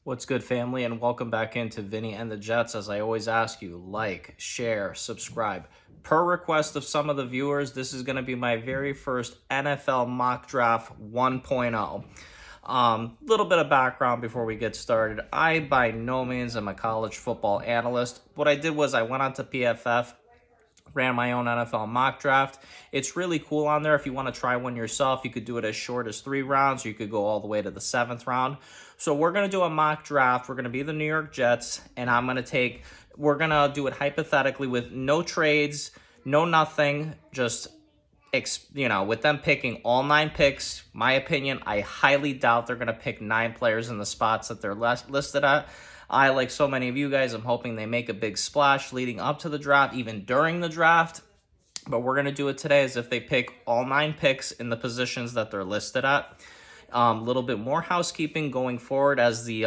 What's good, family, and welcome back into Vinny and the Jets. As I always ask you, like, share, subscribe. Per request of some of the viewers, this is going to be my very first NFL mock draft 1.0. Little bit of background before we get started. I, by no means, am a college football analyst. What I did was I went on to PFF, ran my own NFL mock draft. It's really cool on there. If you want to try one yourself, you could do it as short as 3 rounds, or you could go all the way to the 7th round. So we're going to do a mock draft. We're going to be the New York Jets, and we're going to do it hypothetically with no trades, no nothing, just with them picking all 9 picks. My opinion, I highly doubt they're going to pick 9 players in the spots that they're listed at. I, like so many of you guys, I'm hoping they make a big splash leading up to the draft, even during the draft. But we're going to do it today as if they pick all 9 picks in the positions that they're listed at. A little bit more housekeeping going forward as the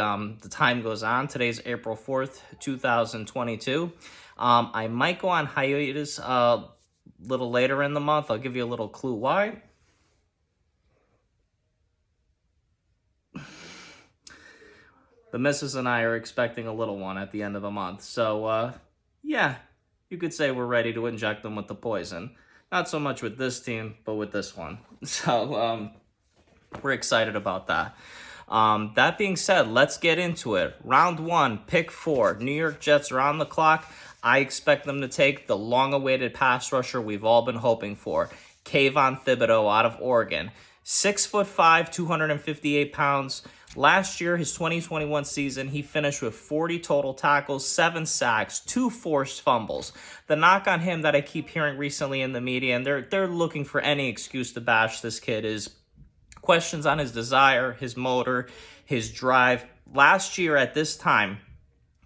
time goes on. Today's April 4th, 2022. I might go on hiatus a little later in the month. I'll give you a little clue why. The missus and I are expecting a little one at the end of the month. So, yeah, you could say we're ready to inject them with the poison. Not so much with this team, but with this one. So, we're excited about that. That being said, let's get into it. Round 1, pick 4. New York Jets are on the clock. I expect them to take the long-awaited pass rusher we've all been hoping for, Kayvon Thibodeaux out of Oregon. 6'5", 258 pounds. Last year, his 2021 season, he finished with 40 total tackles, 7 sacks, 2 forced fumbles. The knock on him that I keep hearing recently in the media, and they're looking for any excuse to bash this kid, is questions on his desire, his motor, his drive. Last year at this time,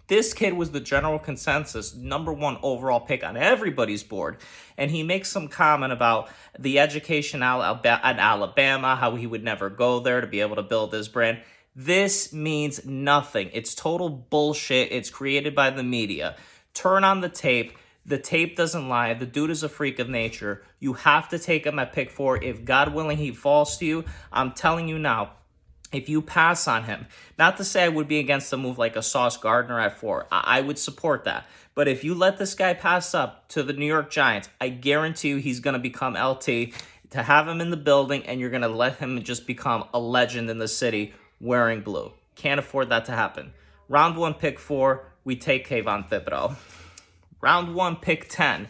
this kid was the general consensus #1 overall pick on everybody's board. And he makes some comment about the education at Alabama, how he would never go there to be able to build his brand. This means nothing. It's total bullshit. It's created by the media. Turn on the tape. The tape doesn't lie. The dude is a freak of nature. You have to take him at pick 4. If God willing he falls to you, I'm telling you now, if you pass on him, not to say I would be against a move like a Sauce Gardner at 4. I would support that. But if you let this guy pass up to the New York Giants, I guarantee you he's going to become LT. To have him in the building, and you're going to let him just become a legend in the city wearing blue. Can't afford that to happen. Round 1, pick 4, we take Kayvon Thibodeaux. Round 1, pick 10.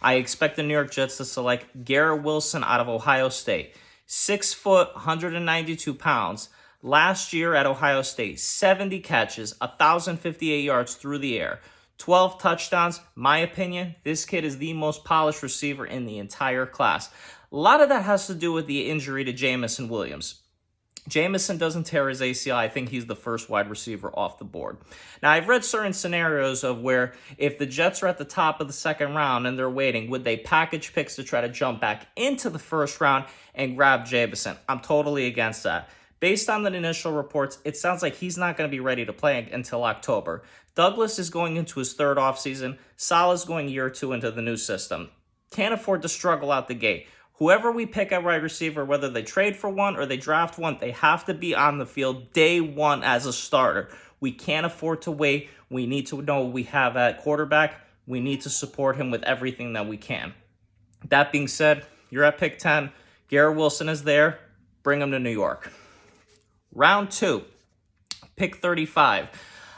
I expect the New York Jets to select Garrett Wilson out of Ohio State. 6 foot, 192 pounds. Last year at Ohio State, 70 catches, 1,058 yards through the air, 12 touchdowns. My opinion, this kid is the most polished receiver in the entire class. A lot of that has to do with the injury to Jamison Williams. Jamison doesn't tear his ACL. I think he's the first wide receiver off the board. Now, I've read certain scenarios of where if the Jets are at the top of the 2nd round and they're waiting, would they package picks to try to jump back into the 1st round and grab Jamison? I'm totally against that. Based on the initial reports, it sounds like he's not going to be ready to play until October. Douglas is going into his 3rd offseason. Salah's going year 2 into the new system. Can't afford to struggle out the gate. Whoever we pick at wide receiver, whether they trade for one or they draft one, they have to be on the field day 1 as a starter. We can't afford to wait. We need to know what we have at quarterback. We need to support him with everything that we can. That being said, you're at pick 10. Garrett Wilson is there. Bring him to New York. Round 2, pick 35.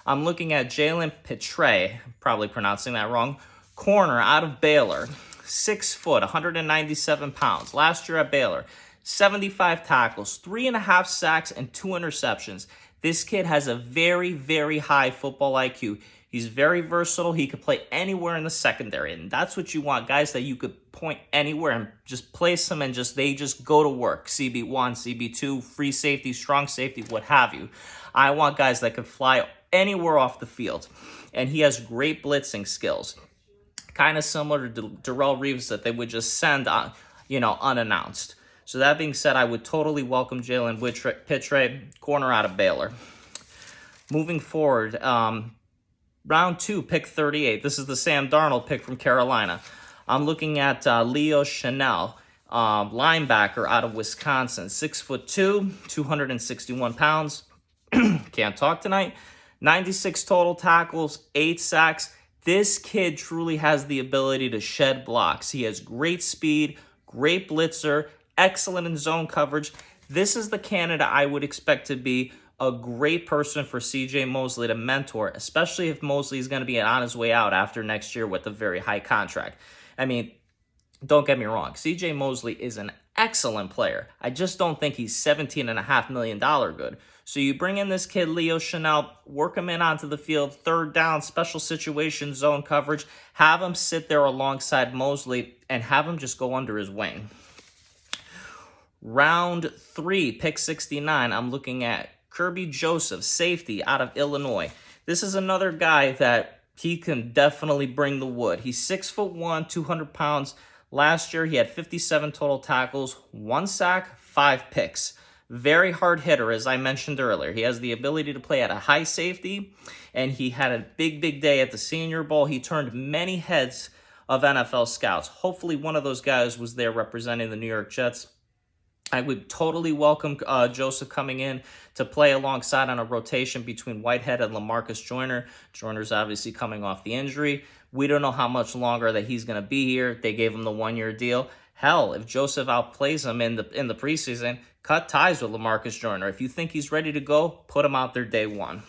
I'm looking at Jalen Petre, probably pronouncing that wrong, corner out of Baylor. 6 foot, 197 pounds. Last year at Baylor, 75 tackles, 3.5 sacks, and 2 interceptions. This kid has a very, very high football IQ. He's very versatile. He could play anywhere in the secondary, and that's what you want, guys that you could point anywhere and just place them and they just go to work. CB1, CB2, free safety, strong safety, what have you. I want guys that could fly anywhere off the field, and he has great blitzing skills. Kind of similar to Darrelle Reeves that they would just send on, unannounced. So that being said, I would totally welcome Jalen Petre, corner out of Baylor. Moving forward, round 2, pick 38. This is the Sam Darnold pick from Carolina. I'm looking at Leo Chanel, linebacker out of Wisconsin. 6'2", 261 pounds. Can't talk tonight. 96 total tackles, 8 sacks. This kid truly has the ability to shed blocks. He has great speed, great blitzer, excellent in zone coverage. This is the candidate I would expect to be a great person for CJ Mosley to mentor, especially if Mosley is going to be on his way out after next year with a very high contract. I mean, don't get me wrong, CJ Mosley is an excellent player. I just don't think he's $17.5 million good. So you bring in this kid, Leo Chanel, work him in onto the field, third down, special situation, zone coverage, have him sit there alongside Mosley, and have him just go under his wing. Round 3, pick 69, I'm looking at Kirby Joseph, safety out of Illinois. This is another guy that he can definitely bring the wood. He's 6'1", 200 pounds. Last year, he had 57 total tackles, 1 sack, 5 picks. Very hard hitter, as I mentioned earlier. He has the ability to play at a high safety, and he had a big day at the Senior Bowl. He turned many heads of NFL scouts. Hopefully, one of those guys was there representing the New York Jets. I would totally welcome Joseph coming in to play alongside on a rotation between Whitehead and LaMarcus Joyner. Joyner's obviously coming off the injury. We don't know how much longer that he's going to be here. They gave him the 1-year deal. Hell, if Joseph outplays him in the preseason, cut ties with LaMarcus Joyner. If you think he's ready to go, put him out there day 1.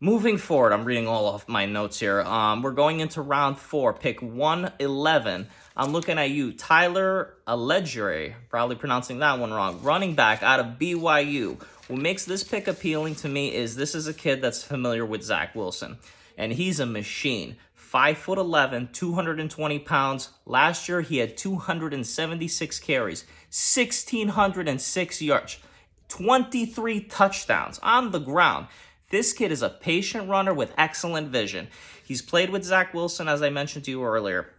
Moving forward, I'm reading all of my notes here. We're going into round 4, pick 111. I'm looking at you, Tyler Allegre, probably pronouncing that one wrong, running back out of BYU. What makes this pick appealing to me is this is a kid that's familiar with Zach Wilson, and he's a machine. 5'11", 220 pounds. Last year, he had 276 carries, 1,606 yards, 23 touchdowns on the ground. This kid is a patient runner with excellent vision. He's played with Zach Wilson, as I mentioned to you earlier.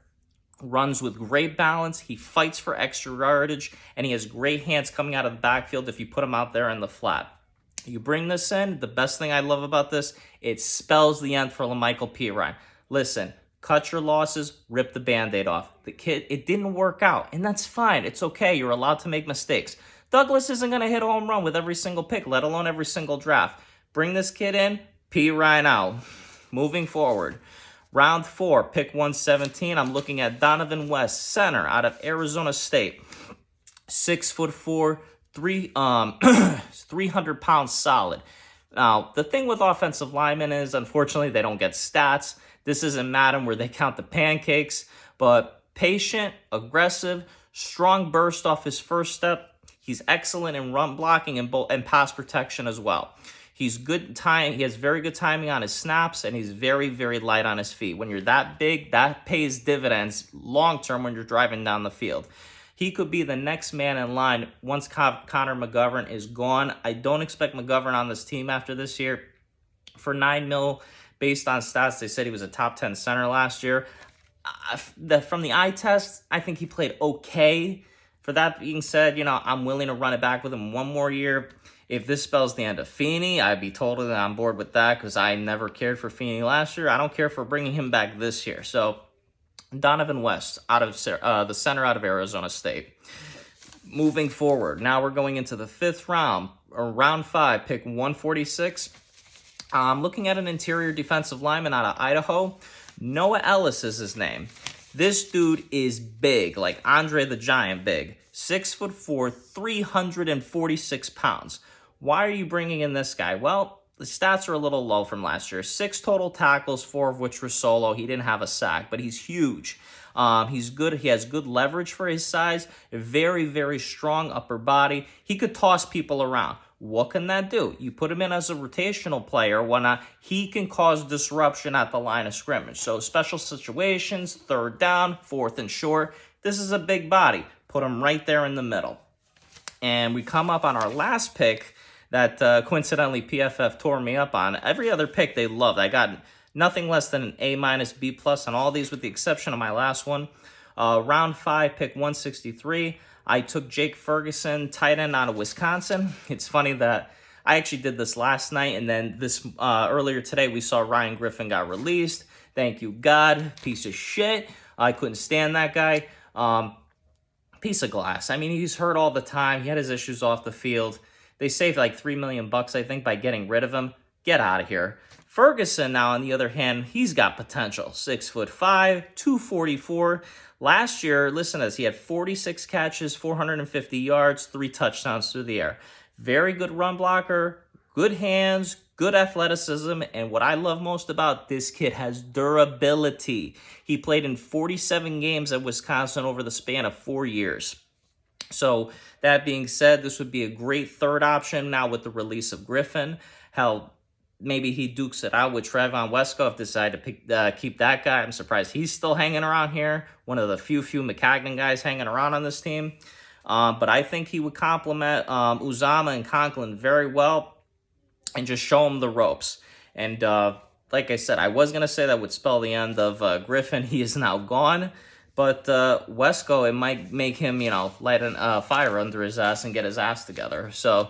Runs with great balance. He fights for extra yardage, and he has great hands coming out of the backfield if you put him out there in the flat. You bring this in, the best thing I love about this, it spells the end for LaMichael Pirine. Listen, cut your losses, rip the Band-Aid off. The kid, it didn't work out, and that's fine. It's okay. You're allowed to make mistakes. Douglas isn't going to hit a home run with every single pick, let alone every single draft. Bring this kid in, Pirine out. Moving forward. Round 4, pick 117. I'm looking at Donovan West, center out of Arizona State. 6'4", 300 pounds solid. Now, the thing with offensive linemen is, unfortunately, they don't get stats. This isn't Madden where they count the pancakes, but patient, aggressive, strong burst off his first step. He's excellent in run blocking and pass protection as well. He's good time. He has very good timing on his snaps, and he's very light on his feet. When you're that big, that pays dividends long-term when you're driving down the field. He could be the next man in line once Connor McGovern is gone. I don't expect McGovern on this team after this year. For $9 million, based on stats, they said he was a top 10 center last year. From the eye test, I think he played okay. For that being said, I'm willing to run it back with him one more year. If this spells the end of Feeney, I'd be totally on board with that because I never cared for Feeney last year. I don't care for bringing him back this year. So Donovan West, out of the center out of Arizona State. Moving forward, now we're going into the 5th round, or round 5, pick 146. I'm looking at an interior defensive lineman out of Idaho. Noah Ellis is his name. This dude is big, like Andre the Giant big. 6'4", 346 pounds. Why are you bringing in this guy? Well, the stats are a little low from last year. 6 total tackles, 4 of which were solo. He didn't have a sack, but he's huge. He's good. He has good leverage for his size. Very strong upper body. He could toss people around. What can that do? You put him in as a rotational player, whatnot. He can cause disruption at the line of scrimmage. So special situations, 3rd down, 4th and short. This is a big body. Put him right there in the middle. And we come up on our last pick that coincidentally PFF tore me up on. Every other pick they loved. I got nothing less than an A-, B+ on all these with the exception of my last one. Round 5, pick 163. I took Jake Ferguson, tight end out of Wisconsin. It's funny that I actually did this last night, and then this earlier today we saw Ryan Griffin got released. Thank you, God. Piece of shit. I couldn't stand that guy. Piece of glass. I mean, he's hurt all the time. He had his issues off the field. They saved like $3 million, I think, by getting rid of him. Get out of here. Ferguson, now, on the other hand, he's got potential. 6'5", 244. Last year, listen to this, he had 46 catches, 450 yards, 3 touchdowns through the air. Very good run blocker, good hands, good athleticism, and what I love most about this kid has durability. He played in 47 games at Wisconsin over the span of 4 years. So that being said, this would be a great third option now with the release of Griffin. Hell, maybe he dukes it out with Trevon Wesco if they decide to keep that guy. I'm surprised he's still hanging around here. One of the few McCagnon guys hanging around on this team. But I think he would complement Uzama and Conklin very well and just show him the ropes. And like I said, I was going to say that would spell the end of Griffin. He is now gone. But Wesco, it might make him, light a fire under his ass and get his ass together. So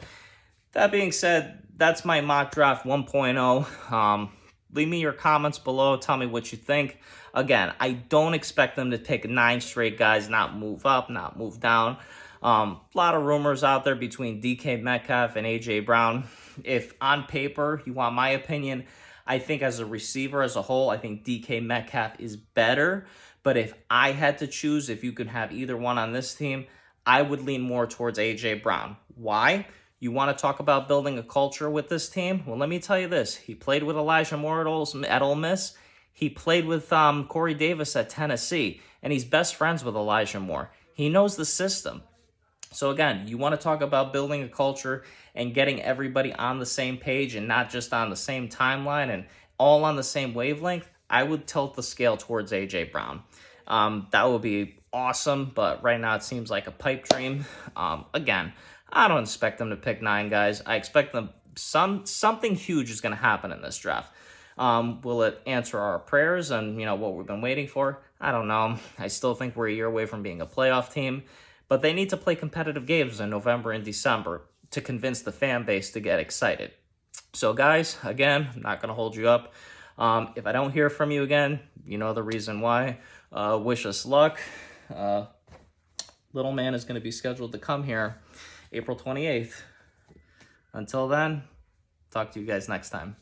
that being said, that's my mock draft 1.0. Leave me your comments below. Tell me what you think. Again, I don't expect them to take 9 straight guys, not move up, not move down. A lot of rumors out there between DK Metcalf and A.J. Brown. If on paper you want my opinion, I think as a receiver as a whole, I think DK Metcalf is better. But if I had to choose, if you could have either one on this team, I would lean more towards A.J. Brown. Why? You want to talk about building a culture with this team? Well, let me tell you this. He played with Elijah Moore at Ole Miss. He played with Corey Davis at Tennessee. And he's best friends with Elijah Moore. He knows the system. So again, you want to talk about building a culture and getting everybody on the same page and not just on the same timeline and all on the same wavelength, I would tilt the scale towards A.J. Brown. That would be awesome, but right now it seems like a pipe dream. Again, I don't expect them to pick 9 guys. I expect them something huge is going to happen in this draft. Will it answer our prayers and what we've been waiting for? I don't know. I still think we're a year away from being a playoff team, but they need to play competitive games in November and December to convince the fan base to get excited. So guys, again, I'm not going to hold you up. If I don't hear from you again, you know the reason why. Wish us luck. Little man is going to be scheduled to come here April 28th. Until then, talk to you guys next time.